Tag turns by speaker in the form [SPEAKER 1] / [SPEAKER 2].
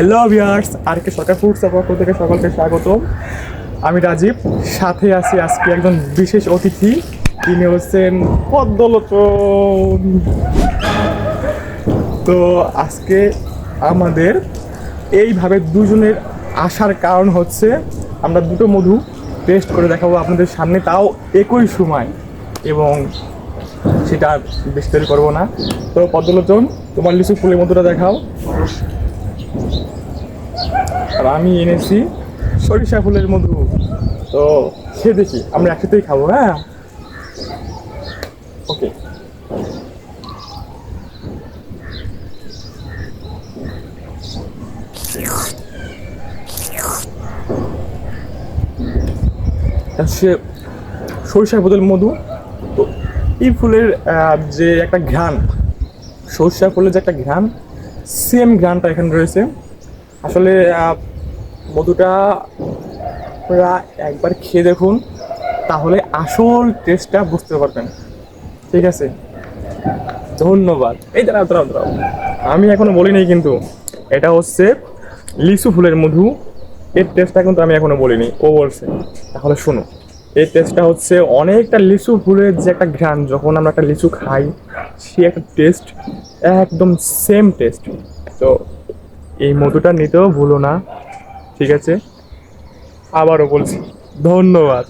[SPEAKER 1] Hello viewers, আর কে সরকার ফুডসের পক্ষ থেকে সকলকে স্বাগতম। আমি রাজীব, সাথে আছি আজকে একজন বিশেষ অতিথি। তিনি হচ্ছেন পদ্মলোচন। তো আজকে আমাদের এইভাবে দুজনের আসার কারণ হচ্ছে আমরা দুটো মধু টেস্ট করে দেখাবো আপনাদের সামনে, তাও একই সময়, এবং সেটা আর বেশি দেরি করবো না। তো পদ্মলোচন, তোমার লিচু ফুলের মধুটা দেখাও। আর আমি এনেছি সরিষা ফুলের মধু। তো খেয়ে দেখি, আমরা একসাথেই খাবো। হ্যাঁ, ওকে। সে সরিষা ফুলের মধু। তো এই ফুলের যে একটা ঘ্রাণ, সরিষা ফুলের যে একটা ঘ্রাণ, সেম ঘ্রাণটা এখানে রয়েছে। আসলে মধুটা আপনারা একবার খেয়ে দেখুন, তাহলে আসল টেস্টটা বুঝতে পারবেন। ঠিক আছে, ধন্যবাদ। এই দাঁড়াও দাঁড়াও দাঁড়াও, আমি এখনো বলিনি কিন্তু এটা হচ্ছে লিচু ফুলের মধু। এর টেস্টটা কিন্তু আমি এখনো বলিনি, ও বলছে। তাহলে শোনো, এই টেস্টটা হচ্ছে অনেকটা লিচু ফুলের যে একটা ঘ্রাণ, যখন আমরা একটা লিচু খাই সে একটা টেস্ট, একদম সেম টেস্ট। তো এই মধুটা নিতেও ভুলো না, ঠিক আছে? আবারও বলছি, ধন্যবাদ।